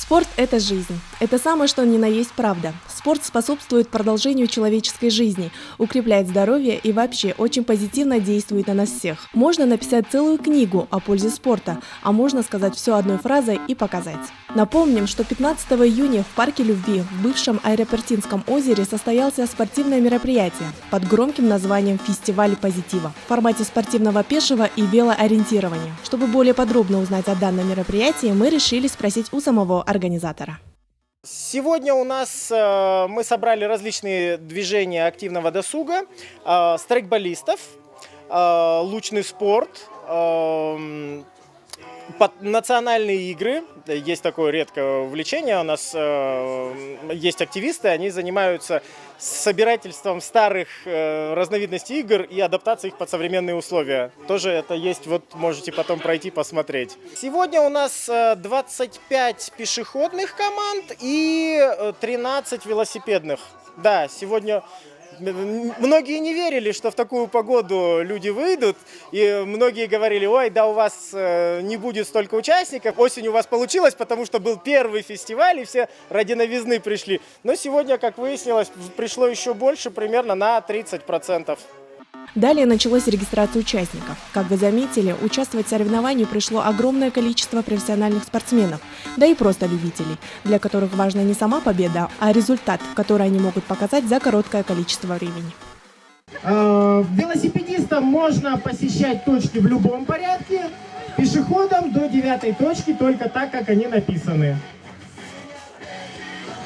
Спорт – это жизнь. Это самое, что ни на есть правда. Спорт способствует продолжению человеческой жизни, укрепляет здоровье и вообще очень позитивно действует на нас всех. Можно написать целую книгу о пользе спорта, а можно сказать все одной фразой и показать. Напомним, что 15 июня в Парке Любви в бывшем Аэропортинском озере состоялось спортивное мероприятие под громким названием «Фестиваль позитива» в формате спортивного пешего и велоориентирования. Чтобы более подробно узнать о данном мероприятии, мы решили спросить у самого организатора. Сегодня у нас мы собрали различные движения активного досуга, страйкболистов, лучный спорт, национальные игры. Есть такое редкое увлечение. У нас есть активисты, они занимаются собирательством старых разновидностей игр и адаптацией их под современные условия. Тоже это есть, вот можете потом пройти посмотреть. Сегодня у нас 25 пешеходных команд и 13 велосипедных. Да, сегодня... Многие не верили, что в такую погоду люди выйдут, и многие говорили: ой, да у вас не будет столько участников. Осень у вас получилось, потому что был первый фестиваль, и все ради новизны пришли. Но сегодня, как выяснилось, пришло еще больше, примерно на 30%. Далее началась регистрация участников. Как вы заметили, участвовать в соревновании пришло огромное количество профессиональных спортсменов, да и просто любителей, для которых важна не сама победа, а результат, который они могут показать за короткое количество времени. Велосипедистам можно посещать точки в любом порядке, пешеходам до 9-й точки только так, как они написаны.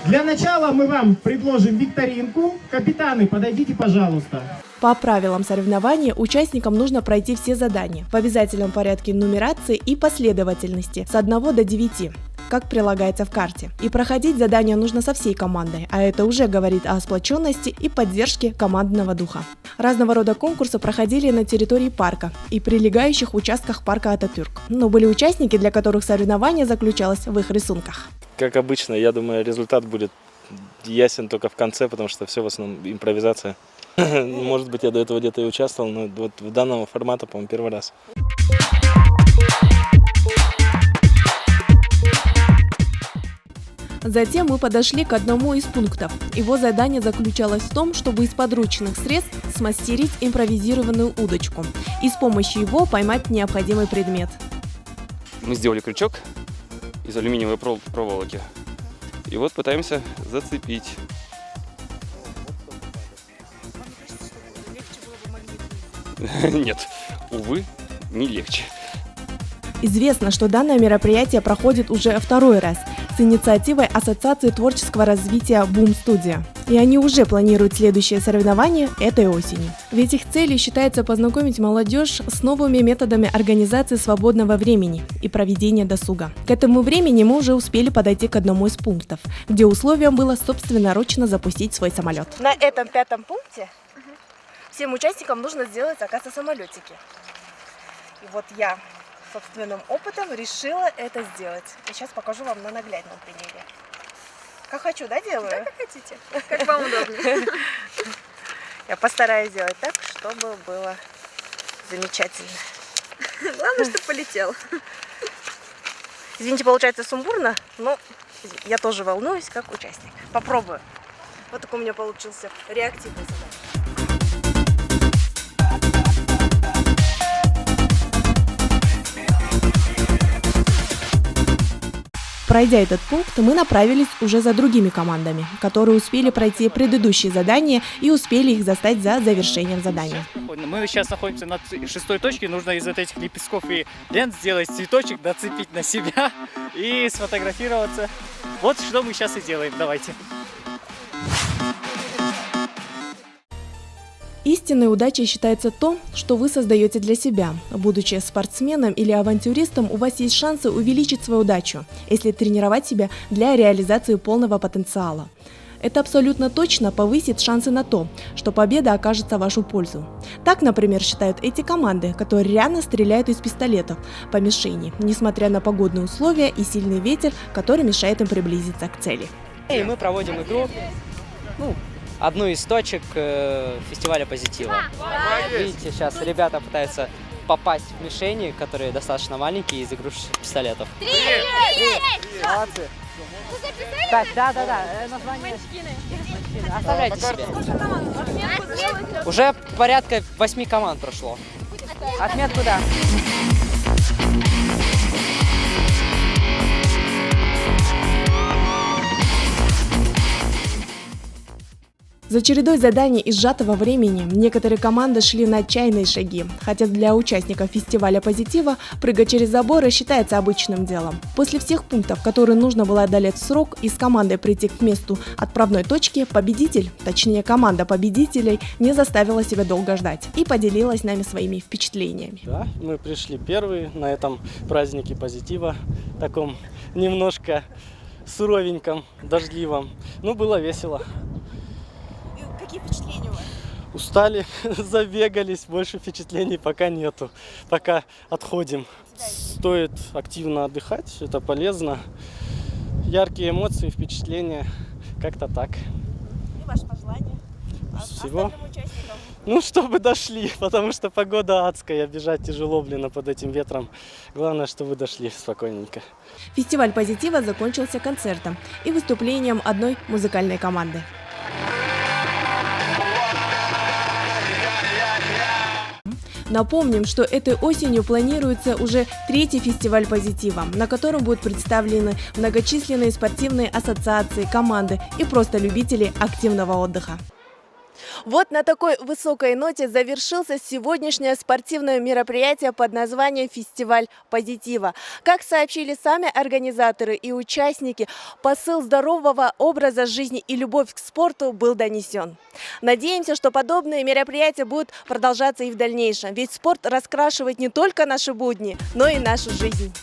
Для начала мы вам предложим викторинку. Капитаны, подойдите, пожалуйста. По правилам соревнования участникам нужно пройти все задания в обязательном порядке нумерации и последовательности с 1 до 9, как прилагается в карте. И проходить задания нужно со всей командой, а это уже говорит о сплоченности и поддержке командного духа. Разного рода конкурсы проходили на территории парка и прилегающих участках парка Ататюрк, но были участники, для которых соревнование заключалось в их рисунках. Как обычно, я думаю, результат будет ясен только в конце, потому что все в основном импровизация. Может быть, я до этого где-то и участвовал, но вот в данном формате, по-моему, первый раз. Затем мы подошли к одному из пунктов. Его задание заключалось в том, чтобы из подручных средств смастерить импровизированную удочку и с помощью его поймать необходимый предмет. Мы сделали крючок из алюминиевой проволоки и вот пытаемся зацепить. Нет, увы, не легче. Известно, что данное мероприятие проходит уже второй раз с инициативой Ассоциации творческого развития Boom Studio. И они уже планируют следующее соревнование этой осенью. Ведь их целью считается познакомить молодежь с новыми методами организации свободного времени и проведения досуга. К этому времени мы уже успели подойти к одному из пунктов, где условием было собственноручно запустить свой самолет. На этом 5-м пункте всем участникам нужно сделать, оказывается, самолетики. И вот я собственным опытом решила это сделать. И сейчас покажу вам на наглядном примере. Как хочу, да, делаю? Да, как хотите. Как вам удобно. Я постараюсь сделать так, чтобы было замечательно. Главное, чтобы полетел. Извините, получается сумбурно, но я тоже волнуюсь как участник. Попробую. Вот такой у меня получился реактивный задание. Пройдя этот пункт, мы направились уже за другими командами, которые успели пройти предыдущие задания и успели их застать за завершением задания. Мы сейчас находимся на 6-й точке, нужно из этих лепестков и лент сделать цветочек, нацепить на себя и сфотографироваться. Вот что мы сейчас и делаем, давайте. Истинной удачей считается то, что вы создаете для себя. Будучи спортсменом или авантюристом, у вас есть шансы увеличить свою удачу, если тренировать себя для реализации полного потенциала. Это абсолютно точно повысит шансы на то, что победа окажется в вашу пользу. Так, например, считают эти команды, которые реально стреляют из пистолетов по мишени, несмотря на погодные условия и сильный ветер, который мешает им приблизиться к цели. И мы проводим игру, одну из точек фестиваля позитива. Видите, сейчас ребята пытаются попасть в мишени, которые достаточно маленькие, из игрушечных пистолетов. Молодцы. Так, да, название. Оставляйте себе. Уже порядка 8 команд прошло. Отметку, да. За чередой заданий и сжатого времени некоторые команды шли на отчаянные шаги, хотя для участников фестиваля позитива прыгать через заборы считается обычным делом. После всех пунктов, которые нужно было одолеть в срок и с командой прийти к месту отправной точки, победитель, точнее команда победителей, не заставила себя долго ждать и поделилась с нами своими впечатлениями. Да, мы пришли первые на этом празднике позитива, таком немножко суровеньком, дождливом. Ну, было весело. Какие впечатления у вас? Устали, забегались, больше впечатлений пока нету. Пока отходим. Стоит активно отдыхать, это полезно. Яркие эмоции, впечатления, как-то так. И ваше пожелание Всего. остальным участникам? Ну, чтобы дошли, потому что погода адская, бежать тяжело, под этим ветром. Главное, чтобы дошли спокойненько. Фестиваль позитива закончился концертом и выступлением одной музыкальной команды. Напомним, что этой осенью планируется уже 3-й фестиваль позитива, на котором будут представлены многочисленные спортивные ассоциации, команды и просто любители активного отдыха. Вот на такой высокой ноте завершился сегодняшнее спортивное мероприятие под названием «Фестиваль позитива». Как сообщили сами организаторы и участники, посыл здорового образа жизни и любовь к спорту был донесен. Надеемся, что подобные мероприятия будут продолжаться и в дальнейшем, ведь спорт раскрашивает не только наши будни, но и нашу жизнь.